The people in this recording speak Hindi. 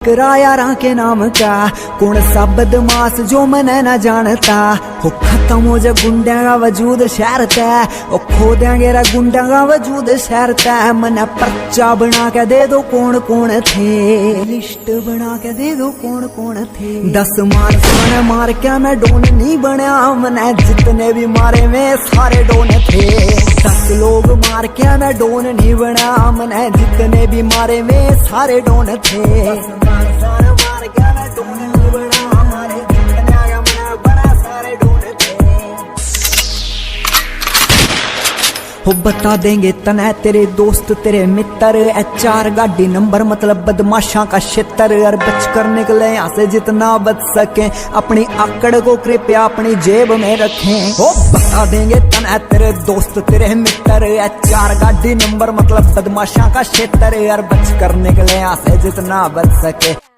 किराया के नाम का कौन सा बदमाश जो मने न जानता हो। खत्म हो जा गुंडा का वजूद शहर तय, ओ खो देंगे रा गुंडा का वजूद शहर तय। मने पर्चा बना के दे दो कौन कौन थे, लिस्ट बना के दे दो कौन कौन थे। 10 मार के मैं डोन नहीं बनया, मने जितने भी मारे में सारे डोन थे। 10 लोग मार के मैं डोन नहीं बना, मने जितने भी मारे में सारे डोन थे। मार के मैं डोन नहीं बना, हमारे जितने आया मने बड़ा सारे डोन थे। हो बता देंगे तने तेरे दोस्त तेरे मित्र, HR गाड़ी नंबर मतलब बदमाशा का क्षेत्र। और बच कर निकले यहाँ से जितना बच सके, अपनी आकड़ को कृपया अपनी जेब में रखें। हो बता देंगे तने तेरे दोस्त तेरे मित्र, HR गाड़ी नंबर मतलब बदमाशा का क्षेत्र। और बच कर निकले यहाँ से जितना बच सके।